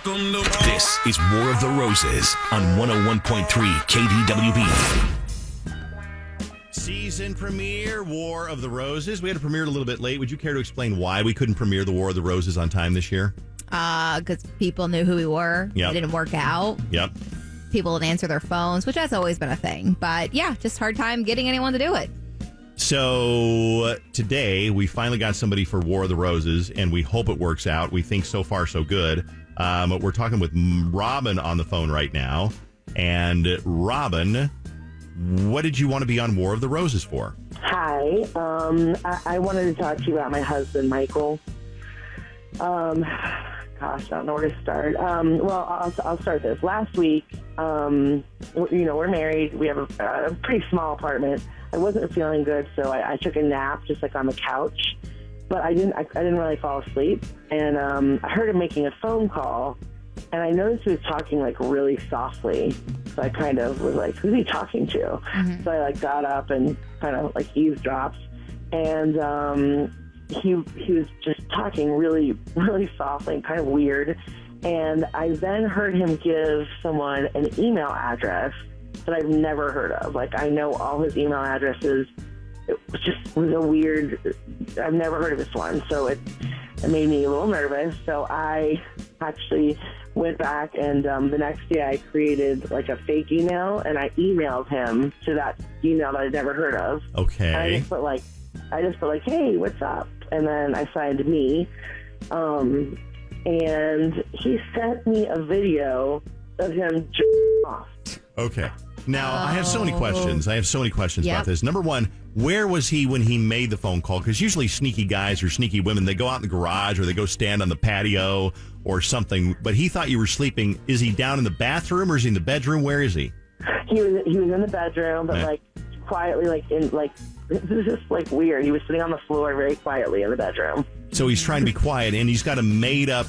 This is War of the Roses on 101.3 KDWB. Season premiere, War of the Roses. We had to premiere it a little bit late. Would you care to explain why we couldn't premiere the War of the Roses on time this year? Because people knew who we were. Yep. It didn't work out. Yep. People didn't answer their phones, which has always been a thing. But yeah, just hard time getting anyone to do it. So today we finally got somebody for War of the Roses, and we hope it works out. We think so far so good. We're talking with Robin on the phone right now. And Robin, what did you want to be on War of the Roses for? Hi. I wanted to talk to you about my husband, Michael. Gosh, I don't know where to start. Well, I'll start this. Last week, we're married. We have a pretty small apartment. I wasn't feeling good, so I took a nap just like on the couch. But I didn't really fall asleep. And I heard him making a phone call, and I noticed he was talking like really softly. So I kind of was like, who's he talking to? Mm-hmm. So I like got up and kind of like eavesdropped. And he was just talking really, really softly and kind of weird. And I then heard him give someone an email address that I've never heard of. Like, I know all his email addresses. It was a weird, I've never heard of this one. So it made me a little nervous. So I actually went back, and the next day I created like a fake email, and I emailed him to that email that I'd never heard of. Okay. And I just put like, hey, what's up? And then I signed me. And he sent me a video of him off. Okay. Now, I have so many questions. About this. Number one, where was he when he made the phone call? Because usually sneaky guys or sneaky women, they go out in the garage or they go stand on the patio or something. But he thought you were sleeping. Is he down in the bathroom or is he in the bedroom? Where is he? He was in the bedroom, but like quietly, it was just like weird. He was sitting on the floor very quietly in the bedroom. So he's trying to be quiet, and he's got a made-up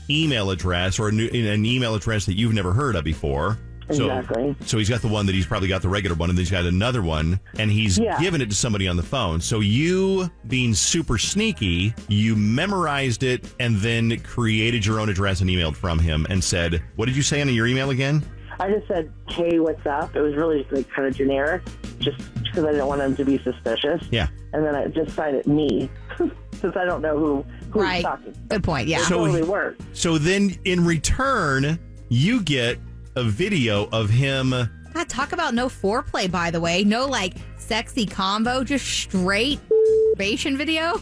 email address or an email address that you've never heard of before. Exactly. So he's got the one that he's probably got the regular one, and then he's got another one, and he's given it to somebody on the phone. So you, being super sneaky, you memorized it and then created your own address and emailed from him and said, what did you say in your email again? I just said, hey, what's up? It was really like kind of generic, just because I didn't want him to be suspicious. Yeah. And then I just signed it me, since I don't know who he's talking to. Good point, yeah. It totally worked. So then in return, you get a video of him. God, talk about no foreplay, by the way. No, like, sexy combo, just straight masturbation video.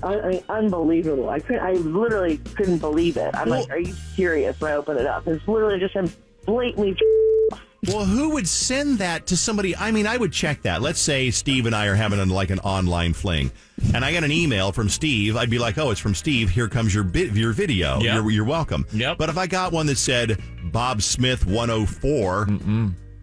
I mean, unbelievable. I literally couldn't believe it. I'm like, are you serious? When I opened it up, it's literally just him blatantly. Well, who would send that to somebody? I mean, I would check that. Let's say Steve and I are having an online fling, and I got an email from Steve. I'd be like, oh, it's from Steve. Here comes your video. Yep. You're welcome. Yep. But if I got one that said Bob Smith 104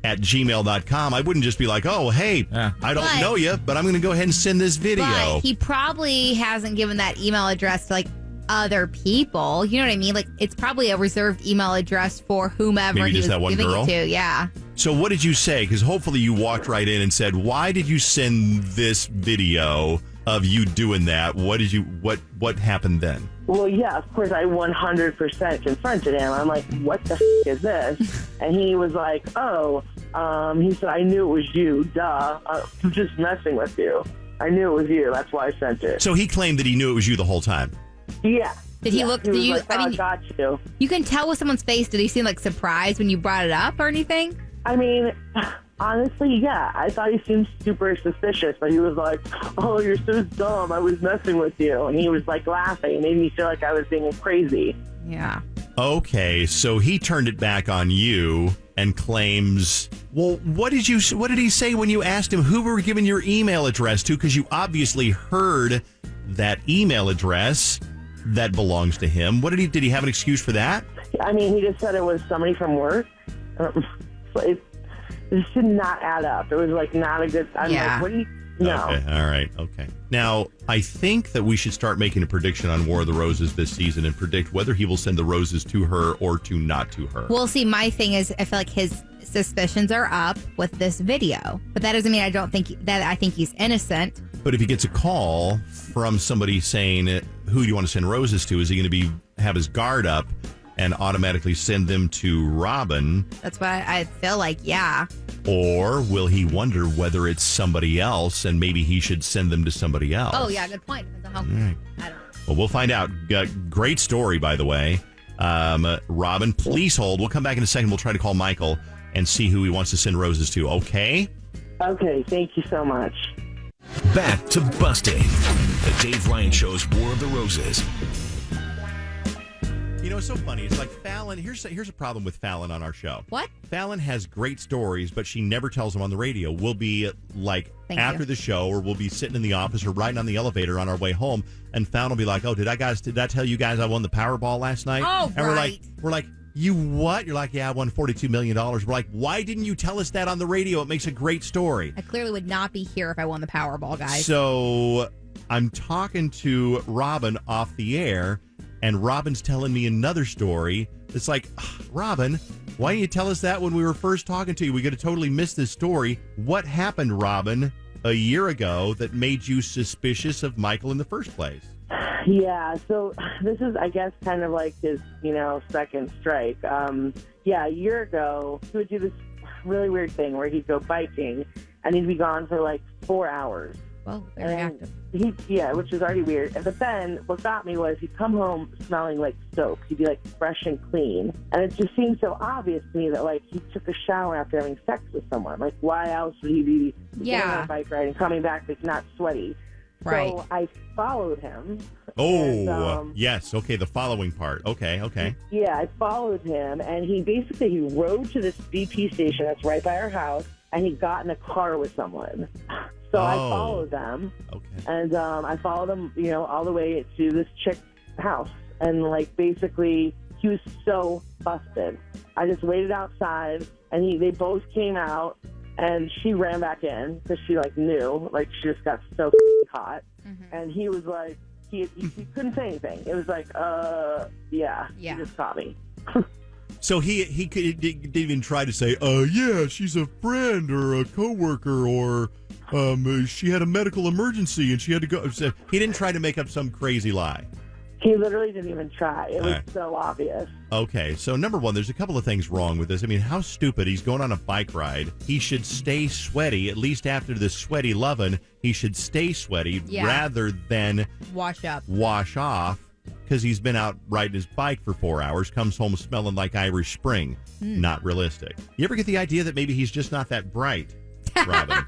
at gmail.com, I wouldn't just be like, oh, hey, I don't know you, but I'm going to go ahead and send this video. But he probably hasn't given that email address to, like, other people. You know what I mean? Like, it's probably a reserved email address for whomever Maybe he just was that one giving girl? it to. Yeah. So what did you say? Because hopefully you walked right in and said, why did you send this video of you doing that? What happened then? Well, yeah, of course, I 100% confronted him. I'm like, what the is this? And he was like, he said, I knew it was you. Duh. I'm just messing with you. I knew it was you. That's why I sent it. So he claimed that he knew it was you the whole time. Yeah. Did he look? He was Did you? like, I mean, got you. You can tell with someone's face. Did he seem like surprised when you brought it up or anything? I mean, honestly, yeah. I thought he seemed super suspicious, but he was like, oh, you're so dumb. I was messing with you. And he was like laughing. It made me feel like I was being crazy. Yeah. Okay, so he turned it back on you and claims, well, what did he say when you asked him who were giving your email address to? Because you obviously heard that email address that belongs to him. Did he have an excuse for that? I mean, he just said it was somebody from work. It just did not add up. It was like not a good. I'm like, what do you? No. Okay. All right. Okay. Now, I think that we should start making a prediction on War of the Roses this season and predict whether he will send the roses to her or to not to her. Well, see, my thing is, I feel like his suspicions are up with this video, but that doesn't mean I think he's innocent. But if he gets a call from somebody saying, who do you want to send roses to? Is he going to have his guard up and automatically send them to Robin? That's why I feel like, yeah. Or will he wonder whether it's somebody else and maybe he should send them to somebody else? Oh, yeah, good point. I don't know. Well, we'll find out. Great story, by the way. Robin, please hold. We'll come back in a second. We'll try to call Michael and see who he wants to send roses to. Okay? Okay, thank you so much. Back to busting. The Dave Ryan Show's War of the Roses. You know, it's so funny. It's like Fallon. Here's a problem with Fallon on our show. What? Fallon has great stories, but she never tells them on the radio. We'll be like after the show, or we'll be sitting in the office or riding on the elevator on our way home, and Fallon will be like, "Oh, did I tell you guys I won the Powerball last night?" Oh, and right. we're like, "You what?" You're like, "Yeah, I won $42 million." We're like, "Why didn't you tell us that on the radio? It makes a great story." I clearly would not be here if I won the Powerball, guys. So I'm talking to Robin off the air, and Robin's telling me another story. It's like, Robin, why didn't you tell us that when we were first talking to you? We could have totally missed this story. What happened, Robin, a year ago that made you suspicious of Michael in the first place? Yeah, so this is, I guess, kind of like his, second strike. A year ago, he would do this really weird thing where he'd go biking, and he'd be gone for like 4 hours. Well, very active. Which is already weird. But then what got me was he'd come home smelling like soap. He'd be like fresh and clean. And it just seemed so obvious to me that like he took a shower after having sex with someone. Like why else would he be going on a bike ride and coming back like not sweaty? Right. So I followed him. Oh, yes. Okay, the following part. Okay. Yeah, I followed him, and he rode to this BP station that's right by our house, and he got in a car with someone. So I followed them. Okay. And I followed him, all the way to this chick's house. And, like, basically, he was so busted. I just waited outside, and they both came out, and she ran back in because she, like, knew. Like, she just got so hot. Mm-hmm. And he was like, he couldn't say anything. It was like, yeah. He just caught me. So he didn't even try to say, yeah, she's a friend or a coworker, or she had a medical emergency and she had to go. So he didn't try to make up some crazy lie. He literally didn't even try. It was so obvious. Okay, so number one, there's a couple of things wrong with this. I mean, how stupid. He's going on a bike ride. He should stay sweaty, at least after the sweaty lovin'. He should stay sweaty rather than wash off, because he's been out riding his bike for 4 hours, comes home smelling like Irish Spring. Not realistic. You ever get the idea that maybe he's just not that bright, Robin?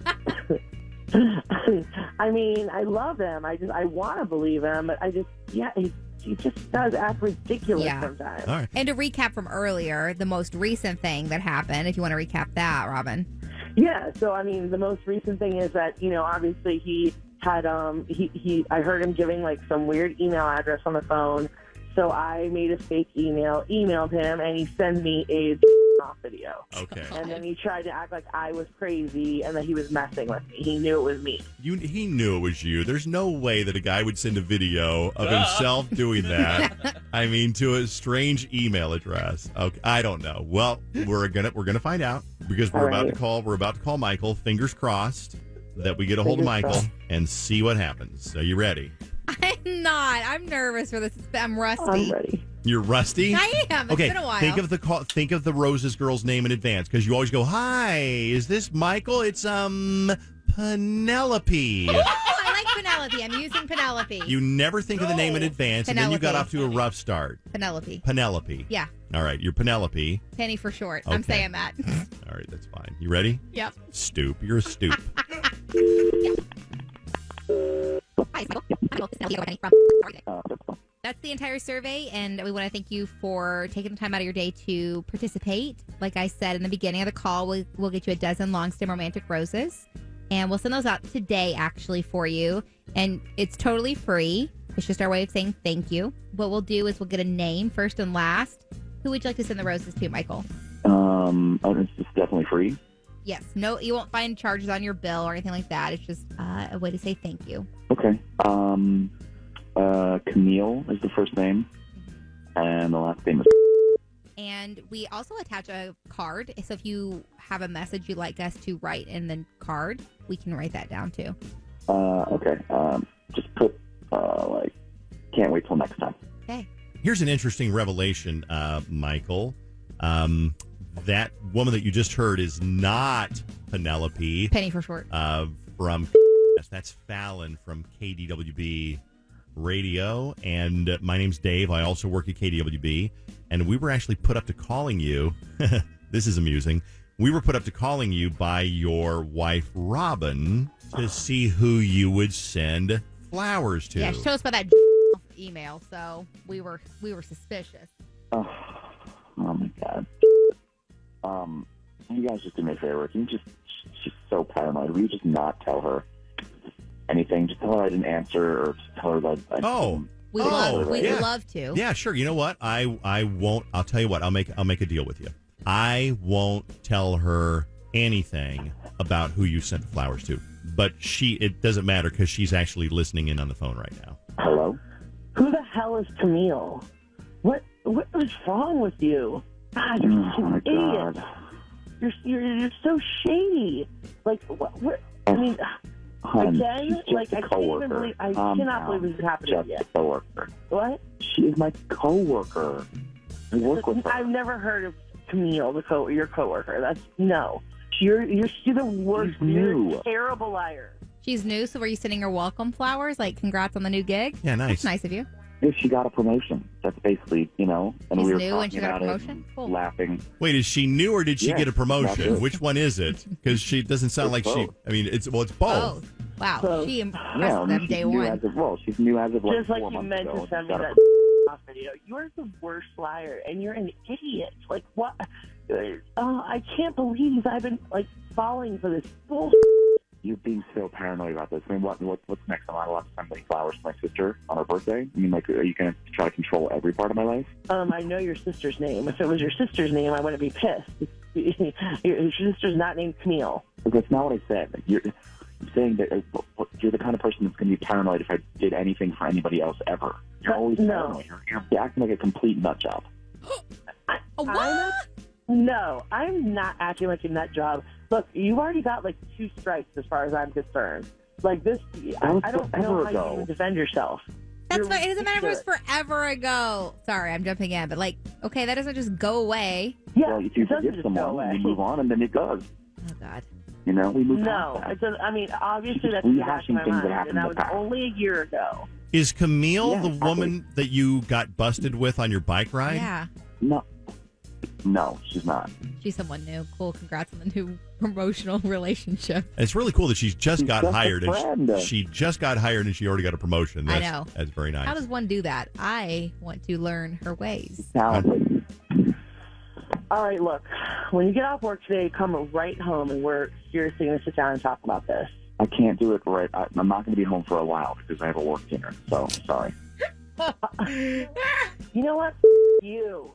I mean, I love him. I want to believe him, but he just does act ridiculous sometimes. All right. And to recap from earlier, the most recent thing that happened, if you want to recap that, Robin. Yeah, so I mean, the most recent thing is that, obviously he had, I heard him giving like some weird email address on the phone. So I made a fake emailed him, and he sent me a off video. Okay. And then he tried to act like I was crazy and that he was messing with me. He knew it was me. He knew it was you. There's no way that a guy would send a video of himself doing that. I mean, to a strange email address. Okay, I don't know. Well, we're gonna find out, because we're about to call Michael. Fingers crossed that we get a hold of Michael and see what happens. Are you ready? I'm not. I'm nervous for this. I'm rusty. I'm ready. You're rusty? I am. It's been a while. Think of the Roses girl's name in advance, because you always go, "Hi, is this Michael?" It's Penelope. Oh, I like Penelope. I'm using Penelope. You never think of the name in advance, and then you got off to a rough start. Penelope. Yeah. All right, you're Penelope. Penny for short. Okay. I'm saying that. All right, that's fine. You ready? Yep. Stoop. You're a stoop. That's the entire survey, and we want to thank you for taking the time out of your day to participate. Like I said in the beginning of the call, we'll get you a dozen long-stem romantic roses, and we'll send those out today, actually, for you. And it's totally free. It's just our way of saying thank you. What we'll do is we'll get a name first and last. Who would you like to send the roses to, Michael? It's just definitely free. Yes. No, you won't find charges on your bill or anything like that. It's just a way to say thank you. Okay. Camille is the first name, and the last name is. And we also attach a card. So if you have a message you'd like us to write in the card, we can write that down too. Okay. Just put, can't wait till next time. Okay. Here's an interesting revelation, Michael. That woman that you just heard is not Penelope. Penny for short. From that's Fallon from KDWB Radio. And my name's Dave. I also work at KDWB. And we were actually put up to calling you. This is amusing. We were put up to calling you by your wife, Robin, to see who you would send flowers to. Yeah, she told us about that email, so we were suspicious. Oh my God. You guys just do me a favor. Can you she's so paranoid. Will you just not tell her anything? Just tell her I didn't answer, or just tell her that We'd love to. Yeah, sure. You know what? I won't. I'll tell you what. I'll make a deal with you. I won't tell her anything about who you sent the flowers to. But it doesn't matter because she's actually listening in on the phone right now. Hello? Who the hell is Camille? What is wrong with you? God, you're such an idiot. God. You're so shady. Like, what? I mean, Hun, again, like I can't even believe. I cannot believe this is happening just yet. a coworker. What? She is my coworker. I work with her. I've never heard of Camille, your coworker. That's no. You're the worst. You're a terrible liar. She's new, so were you sending her welcome flowers? Like, congrats on the new gig? Yeah, nice. That's nice of you. If she got a promotion, that's basically, and She's we were new and she got a talking about promotion? it, Cool. laughing. Wait, is she new or did she Yes, get a promotion? that's it. Which one is it? Because she doesn't sound It's like she. both. I mean, it's both. Both. Wow. Both. She impressed Yeah, I mean, them she's day new one. she's new as of like Just like 4 you months meant ago. to send me She's got that a- off video. You're the worst liar, and you're an idiot. Like, what? I can't believe I've been, falling for this bullshit. You're being so paranoid about this. I mean, what's next? I'm not allowed to send any flowers to my sister on her birthday? I mean, are you going to try to control every part of my life? I know your sister's name. If it was your sister's name, I wouldn't be pissed. Your sister's not named Camille. But that's not what I said. You're saying that you're the kind of person that's going to be paranoid if I did anything for anybody else ever. You're always paranoid. You're acting like a complete nut job. What? No, I'm not acting like a nut job. Look, you already got 2 strikes as far as I'm concerned. This, I don't know how you even defend yourself. That's fine. It doesn't matter if it was forever ago. Sorry, I'm jumping in, but okay, that doesn't just go away. Yeah, well, if you forgive someone, you move on, and then it does. Oh God. We move on. No, I mean, obviously that's Rehashing back in my things that mind, happened and in that the was past. only a year ago. Is Camille Yeah, the exactly. woman that you got busted with on your bike ride? Yeah. No, she's not. She's someone new. Cool. Congrats on the new promotional relationship. It's really cool that she's just got just a hired. friend. She just got hired and she already got a promotion. I know. That's very nice. How does one do that? I want to learn her ways. Talented. All right, look, when you get off work today, come right home, and we're seriously going to sit down and talk about this. I can't do it right. I'm not going to be home for a while because I have a work dinner. So, sorry. You know what? You.